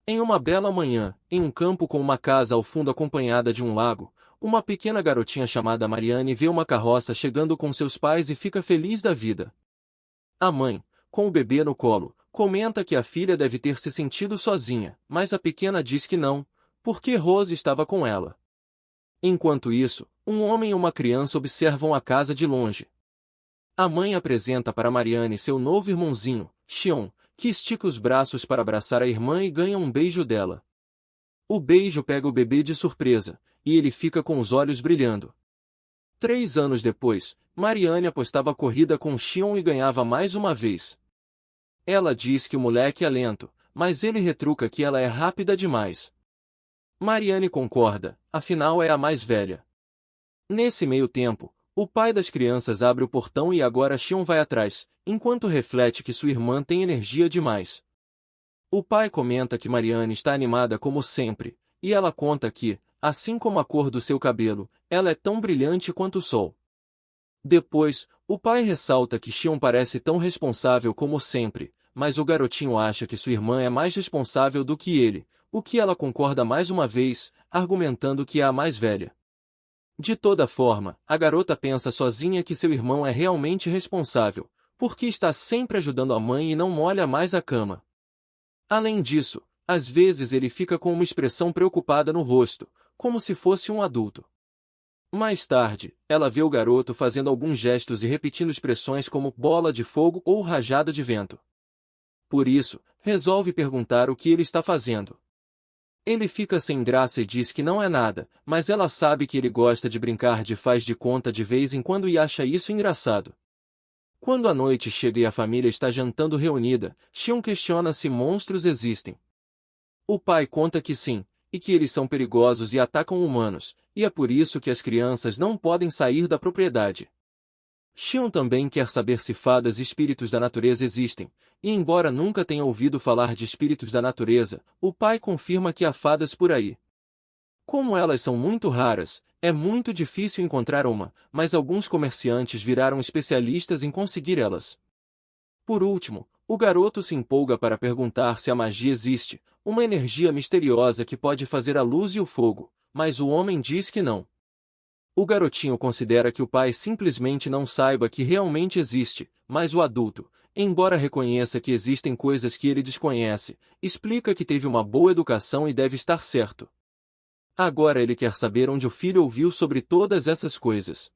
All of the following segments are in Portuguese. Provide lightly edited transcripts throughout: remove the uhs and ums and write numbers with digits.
Em uma bela manhã, em um campo com uma casa ao fundo acompanhada de um lago, uma pequena garotinha chamada Mariane vê uma carroça chegando com seus pais e fica feliz da vida. A mãe, com o bebê no colo, comenta que a filha deve ter se sentido sozinha, mas a pequena diz que não, porque Rose estava com ela. Enquanto isso, um homem e uma criança observam a casa de longe. A mãe apresenta para Mariane seu novo irmãozinho, Xion, que estica os braços para abraçar a irmã e ganha um beijo dela. O beijo pega o bebê de surpresa, e ele fica com os olhos brilhando. 3 anos depois, Mariane apostava corrida com Xion e ganhava mais uma vez. Ela diz que o moleque é lento, mas ele retruca que ela é rápida demais. Mariane concorda, afinal é a mais velha. Nesse meio tempo, o pai das crianças abre o portão e agora Xion vai atrás, enquanto reflete que sua irmã tem energia demais. O pai comenta que Mariane está animada como sempre, e ela conta que, assim como a cor do seu cabelo, ela é tão brilhante quanto o sol. Depois, o pai ressalta que Xion parece tão responsável como sempre, mas o garotinho acha que sua irmã é mais responsável do que ele, o que ela concorda mais uma vez, argumentando que é a mais velha. De toda forma, a garota pensa sozinha que seu irmão é realmente responsável, porque está sempre ajudando a mãe e não molha mais a cama. Além disso, às vezes ele fica com uma expressão preocupada no rosto, como se fosse um adulto. Mais tarde, ela vê o garoto fazendo alguns gestos e repetindo expressões como bola de fogo ou rajada de vento. Por isso, resolve perguntar o que ele está fazendo. Ele fica sem graça e diz que não é nada, mas ela sabe que ele gosta de brincar de faz de conta de vez em quando e acha isso engraçado. Quando a noite chega e a família está jantando reunida, Xion questiona se monstros existem. O pai conta que sim, e que eles são perigosos e atacam humanos, e é por isso que as crianças não podem sair da propriedade. Xion também quer saber se fadas e espíritos da natureza existem, e embora nunca tenha ouvido falar de espíritos da natureza, o pai confirma que há fadas por aí. Como elas são muito raras, é muito difícil encontrar uma, mas alguns comerciantes viraram especialistas em conseguir elas. Por último, o garoto se empolga para perguntar se a magia existe, uma energia misteriosa que pode fazer a luz e o fogo, mas o homem diz que não. O garotinho considera que o pai simplesmente não saiba que realmente existe, mas o adulto, embora reconheça que existem coisas que ele desconhece, explica que teve uma boa educação e deve estar certo. Agora ele quer saber onde o filho ouviu sobre todas essas coisas.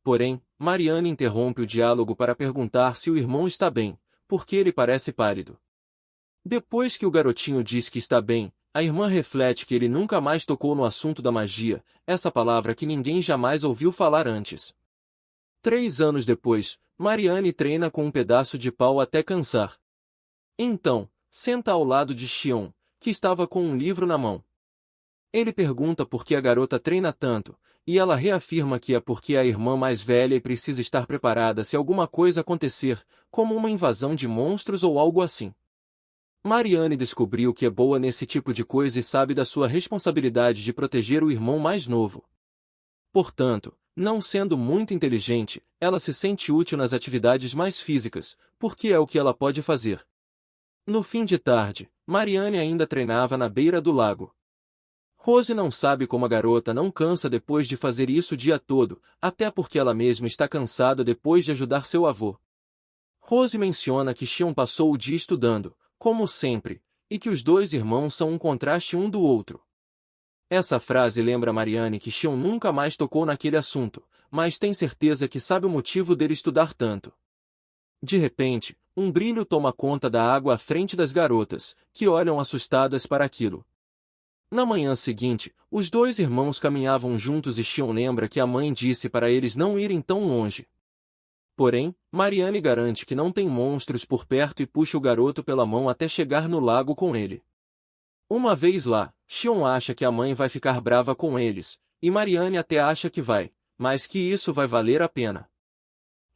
Porém, Mariane interrompe o diálogo para perguntar se o irmão está bem, porque ele parece pálido. Depois que o garotinho diz que está bem, a irmã reflete que ele nunca mais tocou no assunto da magia, essa palavra que ninguém jamais ouviu falar antes. 3 anos depois, Mariane treina com um pedaço de pau até cansar. Então, senta ao lado de Xion, que estava com um livro na mão. Ele pergunta por que a garota treina tanto, e ela reafirma que é porque é a irmã mais velha e precisa estar preparada se alguma coisa acontecer, como uma invasão de monstros ou algo assim. Mariane descobriu que é boa nesse tipo de coisa e sabe da sua responsabilidade de proteger o irmão mais novo. Portanto, não sendo muito inteligente, ela se sente útil nas atividades mais físicas, porque é o que ela pode fazer. No fim de tarde, Mariane ainda treinava na beira do lago. Rose não sabe como a garota não cansa depois de fazer isso o dia todo, até porque ela mesma está cansada depois de ajudar seu avô. Rose menciona que Xion passou o dia estudando, como sempre, e que os dois irmãos são um contraste um do outro. Essa frase lembra Mariane que Xion nunca mais tocou naquele assunto, mas tem certeza que sabe o motivo dele estudar tanto. De repente, um brilho toma conta da água à frente das garotas, que olham assustadas para aquilo. Na manhã seguinte, os dois irmãos caminhavam juntos e Xion lembra que a mãe disse para eles não irem tão longe. Porém, Mariane garante que não tem monstros por perto e puxa o garoto pela mão até chegar no lago com ele. Uma vez lá, Xion acha que a mãe vai ficar brava com eles, e Mariane até acha que vai, mas que isso vai valer a pena.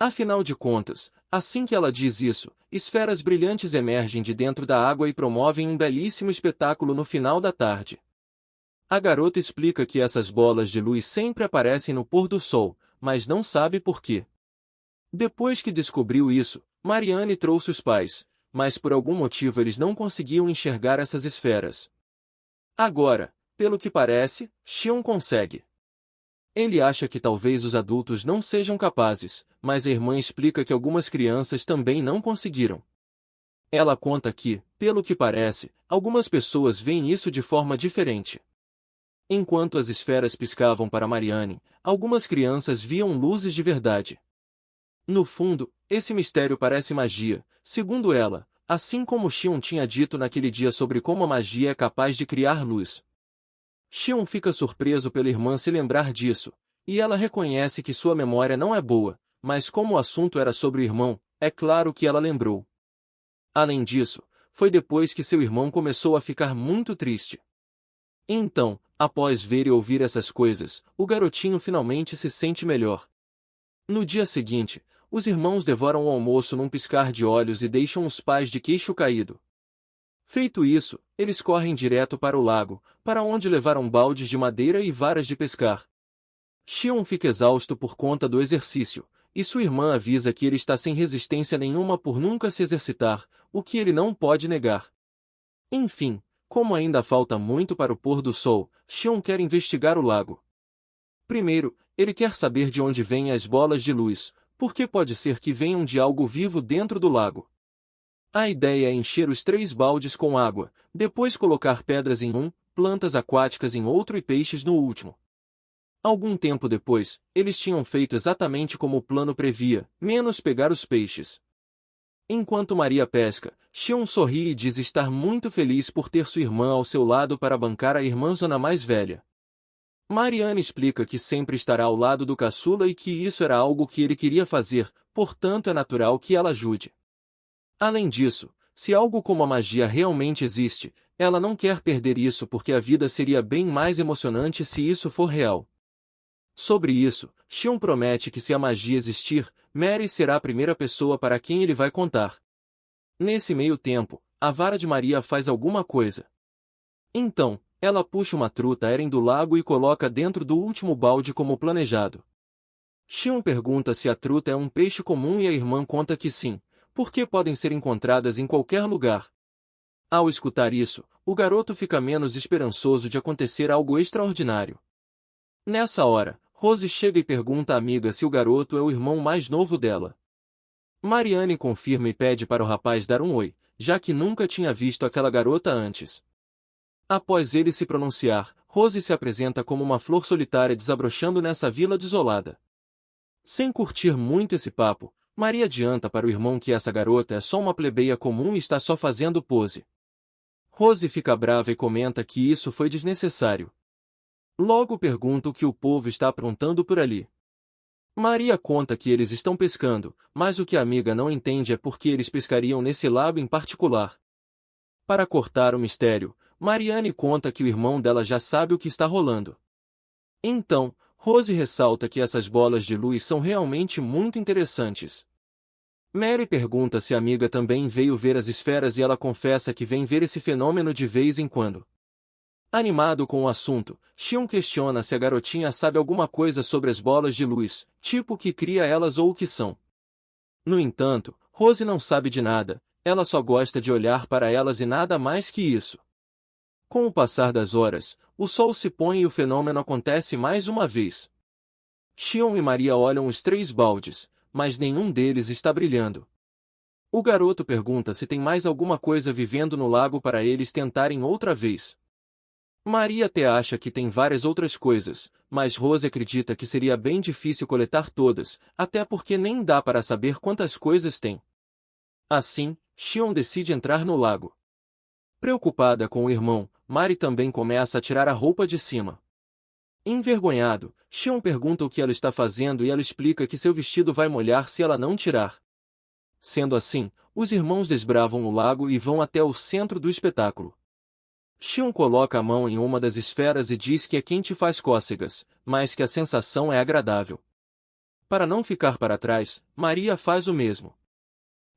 Afinal de contas, assim que ela diz isso, esferas brilhantes emergem de dentro da água e promovem um belíssimo espetáculo no final da tarde. A garota explica que essas bolas de luz sempre aparecem no pôr do sol, mas não sabe por quê. Depois que descobriu isso, Mariane trouxe os pais, mas por algum motivo eles não conseguiam enxergar essas esferas. Agora, pelo que parece, Xion consegue. Ele acha que talvez os adultos não sejam capazes, mas a irmã explica que algumas crianças também não conseguiram. Ela conta que, pelo que parece, algumas pessoas veem isso de forma diferente. Enquanto as esferas piscavam para Marianne, algumas crianças viam luzes de verdade. No fundo, esse mistério parece magia, segundo ela, assim como Xion tinha dito naquele dia sobre como a magia é capaz de criar luz. Xion fica surpreso pela irmã se lembrar disso, e ela reconhece que sua memória não é boa, mas como o assunto era sobre o irmão, é claro que ela lembrou. Além disso, foi depois que seu irmão começou a ficar muito triste. Então, após ver e ouvir essas coisas, o garotinho finalmente se sente melhor. No dia seguinte, os irmãos devoram o almoço num piscar de olhos e deixam os pais de queixo caído. Feito isso, eles correm direto para o lago, para onde levaram baldes de madeira e varas de pescar. Xion fica exausto por conta do exercício, e sua irmã avisa que ele está sem resistência nenhuma por nunca se exercitar, o que ele não pode negar. Enfim, como ainda falta muito para o pôr do sol, Xion quer investigar o lago. Primeiro, ele quer saber de onde vêm as bolas de luz, porque pode ser que venham de algo vivo dentro do lago. A ideia é encher os 3 baldes com água, depois colocar pedras em um, plantas aquáticas em outro e peixes no último. Algum tempo depois, eles tinham feito exatamente como o plano previa, menos pegar os peixes. Enquanto Maria pesca, Xion sorri e diz estar muito feliz por ter sua irmã ao seu lado para bancar a irmãzona mais velha. Marianne explica que sempre estará ao lado do caçula e que isso era algo que ele queria fazer, portanto é natural que ela ajude. Além disso, se algo como a magia realmente existe, ela não quer perder isso porque a vida seria bem mais emocionante se isso for real. Sobre isso, Xion promete que se a magia existir, Mary será a primeira pessoa para quem ele vai contar. Nesse meio tempo, a vara de Maria faz alguma coisa. Então, ela puxa uma truta Eren do lago e coloca dentro do último balde como planejado. Xion pergunta se a truta é um peixe comum e a irmã conta que sim, porque podem ser encontradas em qualquer lugar. Ao escutar isso, o garoto fica menos esperançoso de acontecer algo extraordinário. Nessa hora, Rose chega e pergunta à amiga se o garoto é o irmão mais novo dela. Marianne confirma e pede para o rapaz dar um oi, já que nunca tinha visto aquela garota antes. Após ele se pronunciar, Rose se apresenta como uma flor solitária desabrochando nessa vila desolada. Sem curtir muito esse papo, Maria adianta para o irmão que essa garota é só uma plebeia comum e está só fazendo pose. Rose fica brava e comenta que isso foi desnecessário. Logo pergunta o que o povo está aprontando por ali. Maria conta que eles estão pescando, mas o que a amiga não entende é por que eles pescariam nesse lago em particular. Para cortar o mistério, Marianne conta que o irmão dela já sabe o que está rolando. Então, Rose ressalta que essas bolas de luz são realmente muito interessantes. Mary pergunta se a amiga também veio ver as esferas e ela confessa que vem ver esse fenômeno de vez em quando. Animado com o assunto, Xion questiona se a garotinha sabe alguma coisa sobre as bolas de luz, tipo o que cria elas ou o que são. No entanto, Rose não sabe de nada, ela só gosta de olhar para elas e nada mais que isso. Com o passar das horas, o sol se põe e o fenômeno acontece mais uma vez. Xion e Maria olham os 3 baldes, mas nenhum deles está brilhando. O garoto pergunta se tem mais alguma coisa vivendo no lago para eles tentarem outra vez. Maria até acha que tem várias outras coisas, mas Rose acredita que seria bem difícil coletar todas, até porque nem dá para saber quantas coisas tem. Assim, Xion decide entrar no lago. Preocupada com o irmão, Mari também começa a tirar a roupa de cima. Envergonhado, Xion pergunta o que ela está fazendo e ela explica que seu vestido vai molhar se ela não tirar. Sendo assim, os irmãos desbravam o lago e vão até o centro do espetáculo. Xion coloca a mão em uma das esferas e diz que é quente e faz cócegas, mas que a sensação é agradável. Para não ficar para trás, Maria faz o mesmo.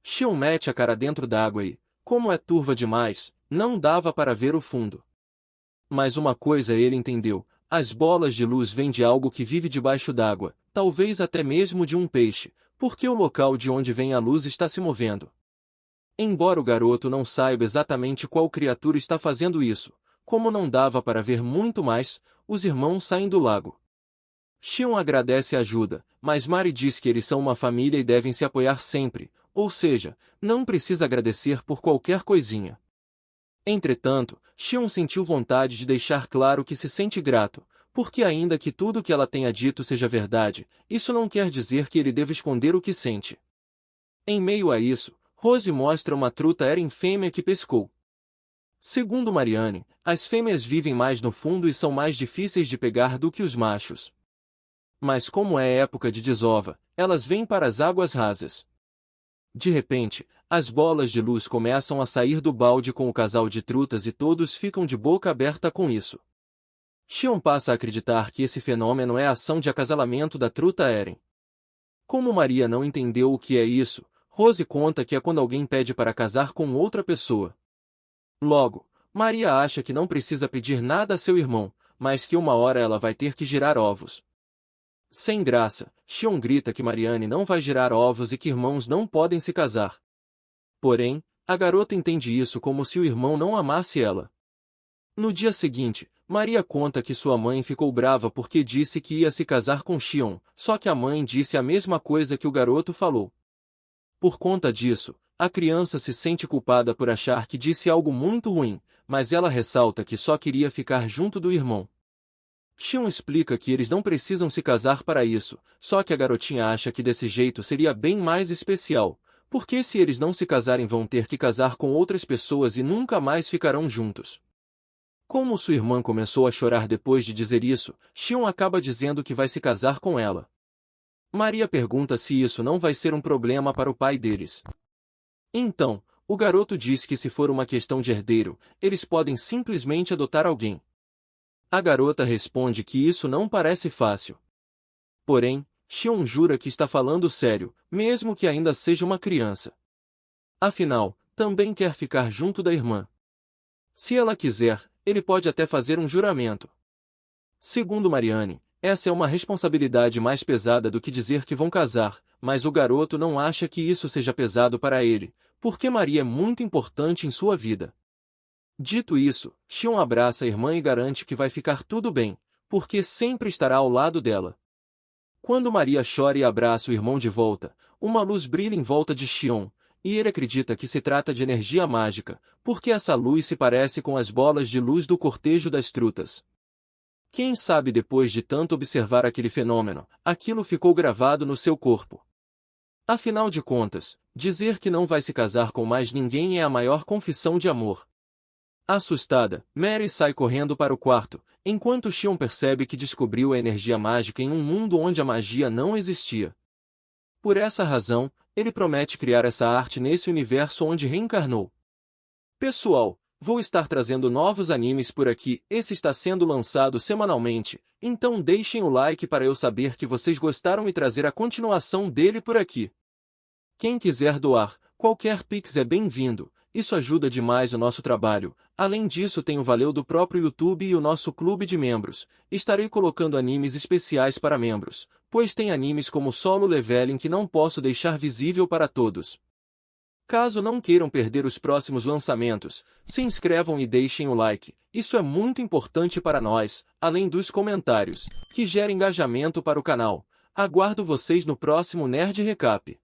Xion mete a cara dentro d'água e, como é turva demais, não dava para ver o fundo. Mas uma coisa ele entendeu, as bolas de luz vêm de algo que vive debaixo d'água, talvez até mesmo de um peixe, porque o local de onde vem a luz está se movendo. Embora o garoto não saiba exatamente qual criatura está fazendo isso, como não dava para ver muito mais, os irmãos saem do lago. Xion agradece a ajuda, mas Mari diz que eles são uma família e devem se apoiar sempre, ou seja, não precisa agradecer por qualquer coisinha. Entretanto, Xion sentiu vontade de deixar claro que se sente grato, porque ainda que tudo o que ela tenha dito seja verdade, isso não quer dizer que ele deva esconder o que sente. Em meio a isso, Rose mostra uma truta Eren fêmea que pescou. Segundo Marianne, as fêmeas vivem mais no fundo e são mais difíceis de pegar do que os machos. Mas como é época de desova, elas vêm para as águas rasas. De repente, as bolas de luz começam a sair do balde com o casal de trutas e todos ficam de boca aberta com isso. Xion passa a acreditar que esse fenômeno é a ação de acasalamento da truta Eren. Como Maria não entendeu o que é isso, Rose conta que é quando alguém pede para casar com outra pessoa. Logo, Maria acha que não precisa pedir nada a seu irmão, mas que uma hora ela vai ter que girar ovos. Sem graça, Xion grita que Marianne não vai girar ovos e que irmãos não podem se casar. Porém, a garota entende isso como se o irmão não amasse ela. No dia seguinte, Maria conta que sua mãe ficou brava porque disse que ia se casar com Xion, só que a mãe disse a mesma coisa que o garoto falou. Por conta disso, a criança se sente culpada por achar que disse algo muito ruim, mas ela ressalta que só queria ficar junto do irmão. Xion explica que eles não precisam se casar para isso, só que a garotinha acha que desse jeito seria bem mais especial, porque se eles não se casarem vão ter que casar com outras pessoas e nunca mais ficarão juntos. Como sua irmã começou a chorar depois de dizer isso, Xion acaba dizendo que vai se casar com ela. Maria pergunta se isso não vai ser um problema para o pai deles. Então, o garoto diz que se for uma questão de herdeiro, eles podem simplesmente adotar alguém. A garota responde que isso não parece fácil. Porém, Xion jura que está falando sério, mesmo que ainda seja uma criança. Afinal, também quer ficar junto da irmã. Se ela quiser, ele pode até fazer um juramento. Segundo Marianne, essa é uma responsabilidade mais pesada do que dizer que vão casar, mas o garoto não acha que isso seja pesado para ele, porque Maria é muito importante em sua vida. Dito isso, Xion abraça a irmã e garante que vai ficar tudo bem, porque sempre estará ao lado dela. Quando Maria chora e abraça o irmão de volta, uma luz brilha em volta de Xion, e ele acredita que se trata de energia mágica, porque essa luz se parece com as bolas de luz do cortejo das trutas. Quem sabe depois de tanto observar aquele fenômeno, aquilo ficou gravado no seu corpo. Afinal de contas, dizer que não vai se casar com mais ninguém é a maior confissão de amor. Assustada, Mary sai correndo para o quarto, enquanto Xion percebe que descobriu a energia mágica em um mundo onde a magia não existia. Por essa razão, ele promete criar essa arte nesse universo onde reencarnou. Pessoal, vou estar trazendo novos animes por aqui, esse está sendo lançado semanalmente, então deixem o like para eu saber que vocês gostaram e trazer a continuação dele por aqui. Quem quiser doar, qualquer pix é bem-vindo, isso ajuda demais o nosso trabalho. Além disso tem o valeu do próprio YouTube e o nosso clube de membros. Estarei colocando animes especiais para membros, pois tem animes como Solo Leveling que não posso deixar visível para todos. Caso não queiram perder os próximos lançamentos, se inscrevam e deixem o like, isso é muito importante para nós, além dos comentários, que gera engajamento para o canal. Aguardo vocês no próximo Nerd Recap.